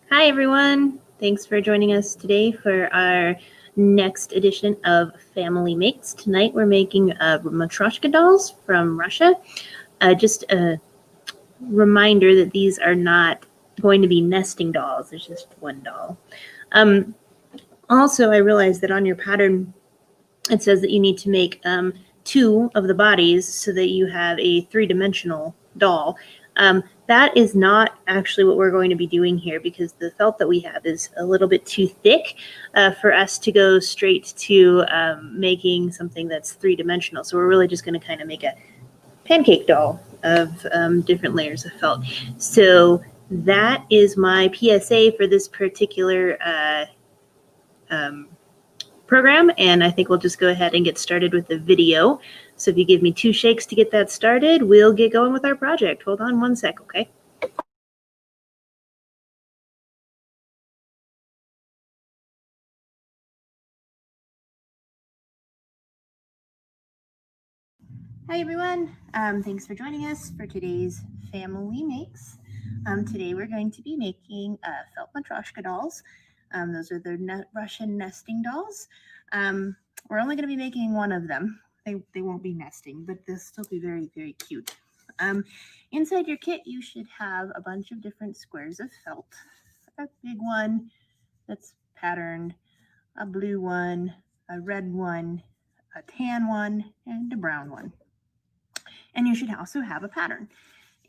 Hi, everyone. Thanks for joining us today for our next edition of Family Makes. Tonight we're making Matryoshka dolls from Russia. Just a reminder that these are not going to be nesting dolls. There's just one doll. Also, I realized that on your pattern it says that you need to make two of the bodies so that you have a three-dimensional doll. That is not actually what we're going to be doing here because the felt that we have is a little bit too thick for us to go straight to making something that's three-dimensional. So we're really just going to kind of make a pancake doll of different layers of felt. So that is my PSA for this particular program, and I think we'll just go ahead and get started with the video. So if you give me 2 shakes to get that started, we'll get going with our project. Hold on 1 sec, okay? Hi everyone, thanks for joining us for today's Family Makes. Today we're going to be making felt Matryoshka dolls. Those are the Russian nesting dolls. We're only going to be making one of them. They won't be nesting, but they'll still be very, very cute. Inside your kit, you should have a bunch of different squares of felt. A big one that's patterned, a blue one, a red one, a tan one, and a brown one. And you should also have a pattern.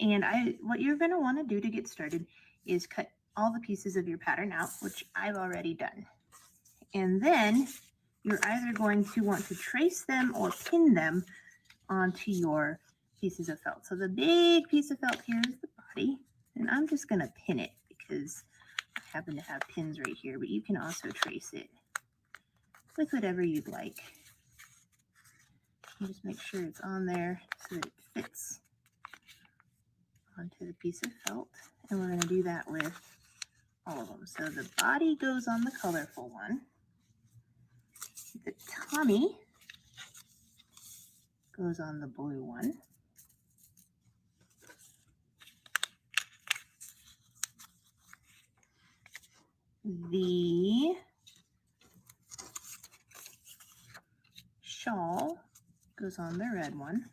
And what you're going to want to do to get started is cut all the pieces of your pattern out, which I've already done. And then you're either going to want to trace them or pin them onto your pieces of felt. So the big piece of felt here is the body, and I'm just going to pin it because I happen to have pins right here, but you can also trace it with whatever you'd like. And just make sure it's on there so that it fits onto the piece of felt, and we're going to do that with all of them. So the body goes on the colorful one, the tummy goes on the blue one, the shawl goes on the red one,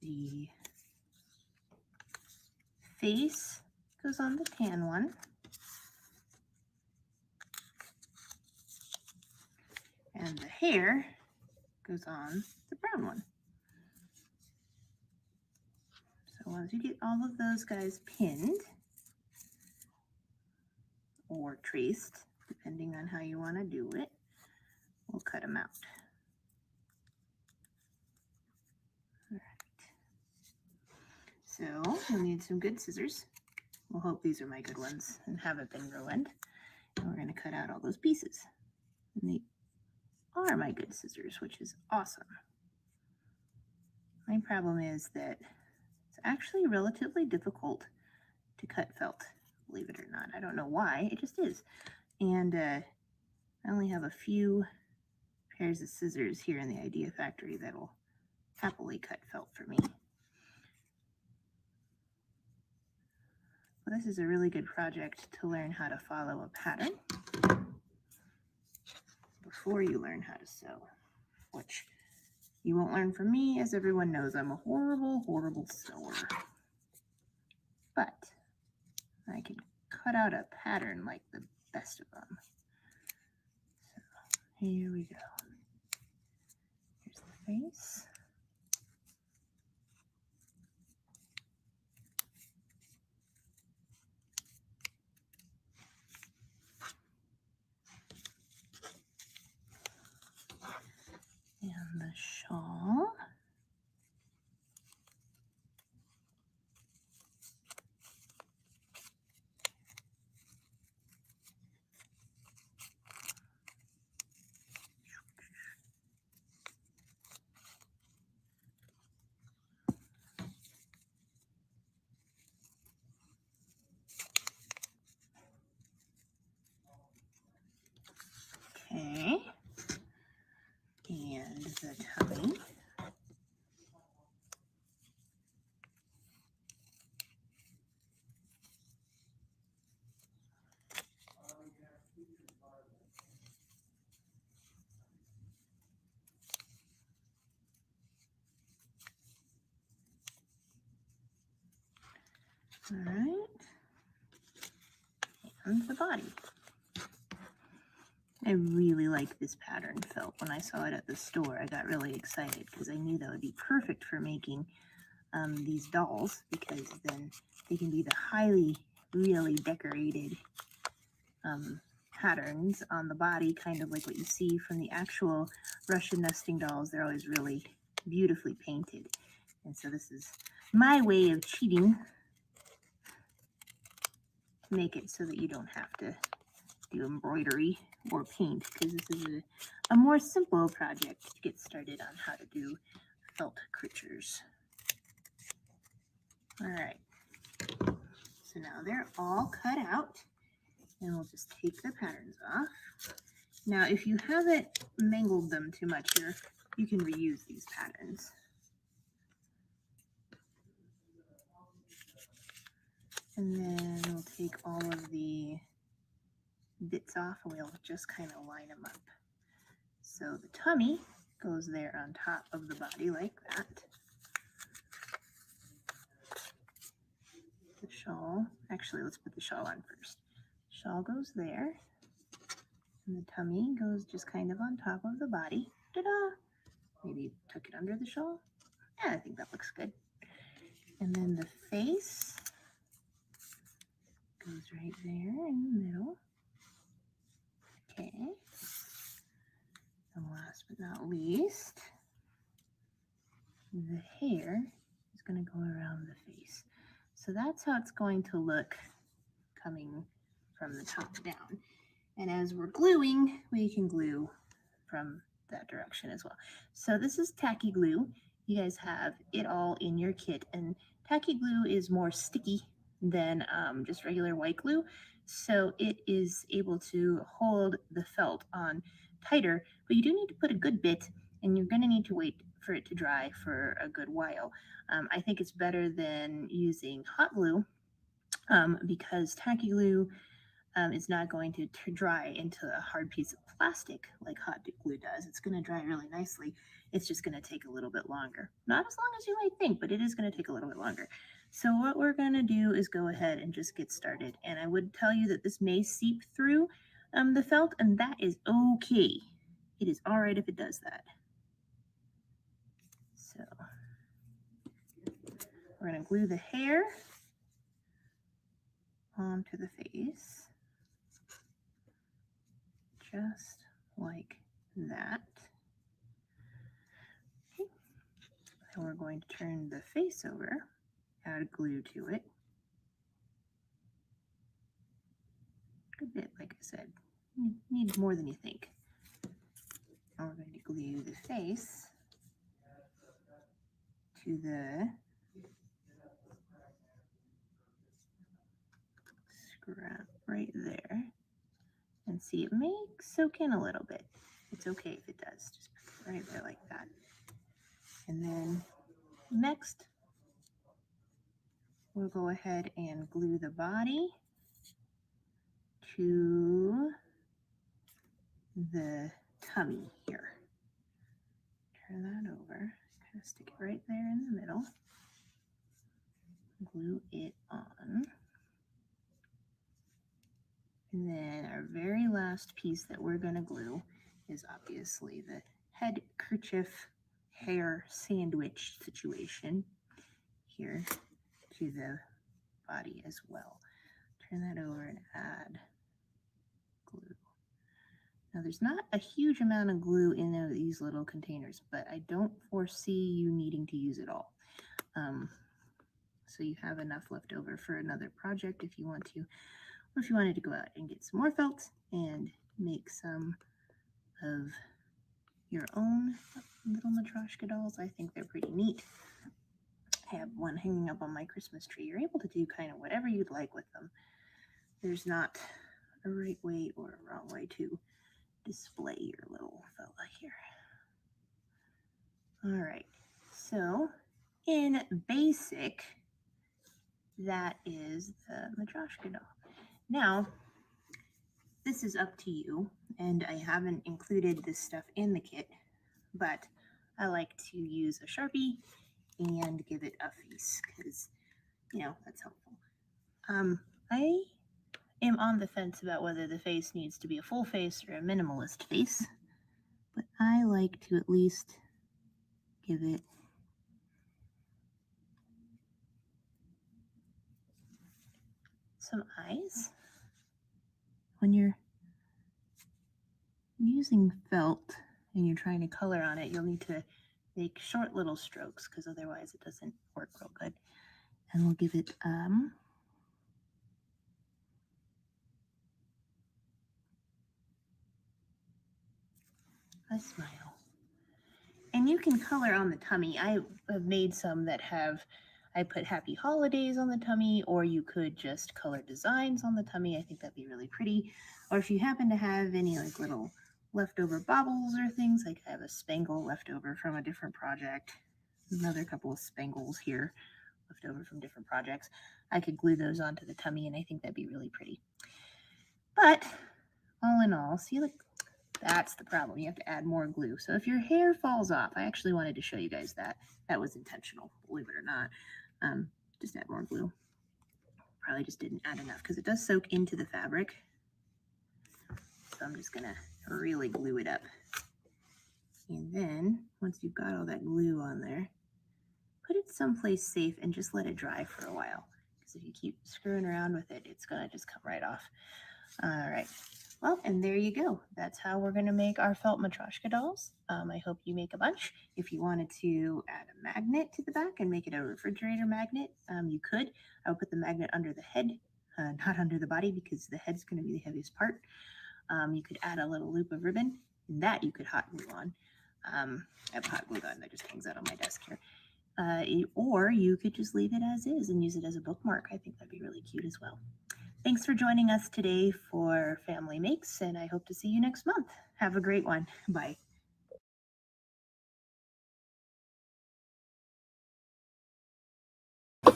the face goes on the tan one, and the hair goes on the brown one. So once you get all of those guys pinned or traced, depending on how you want to do it, we'll cut them out. All right. So you'll need some good scissors. We'll hope these are my good ones and haven't been ruined. And we're going to cut out all those pieces. And they are my good scissors, which is awesome. My problem is that it's actually relatively difficult to cut felt, believe it or not. I don't know why, it just is. And I only have a few pairs of scissors here in the Idea Factory that will happily cut felt for me. Well, this is a really good project to learn how to follow a pattern before you learn how to sew, which you won't learn from me, as everyone knows I'm a horrible, horrible sewer. But I can cut out a pattern like the best of them. So here we go. Here's the face. And the shawl. Okay. And the tummy. All right. And the body. I really like this pattern felt. When I saw it at the store, I got really excited because I knew that would be perfect for making these dolls, because then they can be the highly, really decorated patterns on the body, kind of like what you see from the actual Russian nesting dolls. They're always really beautifully painted. And so this is my way of cheating to make it so that you don't have to do embroidery or paint, because this is a more simple project to get started on how to do felt creatures. All right, so now they're all cut out, and we'll just take the patterns off. Now, if you haven't mangled them too much here, you can reuse these patterns. And then we'll take all of the bits off and we'll just kind of line them up. So the tummy goes there on top of the body like that. The shawl, actually let's put the shawl on first. Shawl goes there, and the tummy goes just kind of on top of the body. Ta-da! Maybe tuck it under the shawl. Yeah, I think that looks good. And then the face goes right there in the middle. Okay. And last but not least, the hair is going to go around the face. So that's how it's going to look coming from the top down. And as we're gluing, we can glue from that direction as well. So this is tacky glue. You guys have it all in your kit, and tacky glue is more sticky than just regular white glue. So it is able to hold the felt on tighter, but you do need to put a good bit, and you're going to need to wait for it to dry for a good while. I think it's better than using hot glue because tacky glue is not going to dry into a hard piece of plastic like hot glue does. It's going to dry really nicely. It's just going to take a little bit longer. Not as long as you might think, but it is going to take a little bit longer. So what we're going to do is go ahead and just get started. And I would tell you that this may seep through the felt, and that is okay. It is all right if it does that. So we're going to glue the hair onto the face, just like that. Okay. And we're going to turn the face over, add glue to it. Good bit, like I said. You need more than you think. And we're going to glue the face to the scrap right there. And see, it may soak in a little bit. It's okay if it does. Just put it right there like that. And then next, we'll go ahead and glue the body to the tummy here. Turn that over, kind of stick it right there in the middle. Glue it on. And then our very last piece that we're going to glue is obviously the head kerchief hair sandwich situation here to the body as well. Turn that over and add glue. Now there's not a huge amount of glue in these little containers, but I don't foresee you needing to use it all. So you have enough left over for another project if you want to, or if you wanted to go out and get some more felt and make some of your own little Matryoshka dolls. I think they're pretty neat. I have one hanging up on my Christmas tree. You're able to do kind of whatever you'd like with them. There's not a right way or a wrong way to display your little fella here. All right, so in basic, that is the Matryoshka doll. Now, this is up to you, and I haven't included this stuff in the kit, but I like to use a Sharpie and give it a face because, you know, that's helpful. I am on the fence about whether the face needs to be a full face or a minimalist face, but I like to at least give it some eyes. When you're using felt and you're trying to color on it, you'll need to make short little strokes because otherwise it doesn't work real good. And we'll give it a smile. And you can color on the tummy. I have made some that I put happy holidays on the tummy, or you could just color designs on the tummy. I think that'd be really pretty. Or if you happen to have any like little leftover baubles or things, like I have a spangle left over from a different project, another couple of spangles here left over from different projects, I could glue those onto the tummy, and I think that'd be really pretty. But all in all, see, like, that's the problem. You have to add more glue. So if your hair falls off, I actually wanted to show you guys that. That was intentional, believe it or not. Just add more glue. Probably just didn't add enough because it does soak into the fabric. So I'm just going to really glue it up. And then once you've got all that glue on there, put it someplace safe and just let it dry for a while. Because if you keep screwing around with it, it's going to just come right off. All right. Well, and there you go. That's how we're going to make our felt Matryoshka dolls. I hope you make a bunch. If you wanted to add a magnet to the back and make it a refrigerator magnet, you could. I would put the magnet under the head, not under the body, because the head's going to be the heaviest part. You could add a little loop of ribbon, and that you could hot glue on. I have hot glue gun that just hangs out on my desk here. Or you could just leave it as is and use it as a bookmark. I think that'd be really cute as well. Thanks for joining us today for Family Makes, and I hope to see you next month. Have a great one. Bye. All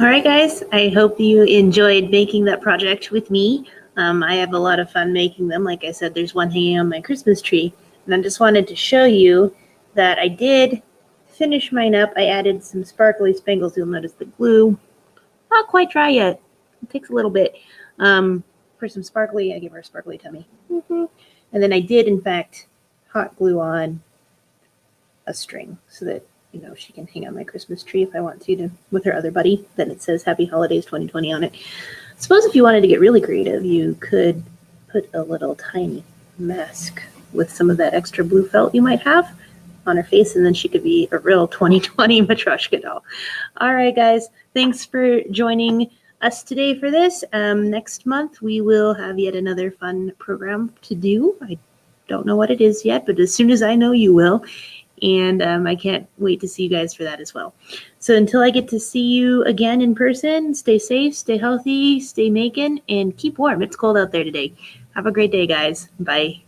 right, guys, I hope you enjoyed making that project with me. I have a lot of fun making them. Like I said, there's one hanging on my Christmas tree, and I just wanted to show you that I did finish mine up. I added some sparkly spangles. You'll notice the glue, not quite dry yet. It takes a little bit. For some sparkly, I gave her a sparkly tummy. And then I did, in fact, hot glue on a string so that, you know, she can hang on my Christmas tree if I want to with her other buddy. Then it says Happy Holidays 2020 on it. Suppose if you wanted to get really creative, you could put a little tiny mask with some of that extra blue felt you might have on her face, and then she could be a real 2020 Matryoshka doll. All right, guys, thanks for joining us today for this. Next month, we will have yet another fun program to do. I don't know what it is yet, but as soon as I know, you will. And I can't wait to see you guys for that as well. So until I get to see you again in person, stay safe, stay healthy, stay making, and keep warm. It's cold out there today. Have a great day, guys. Bye.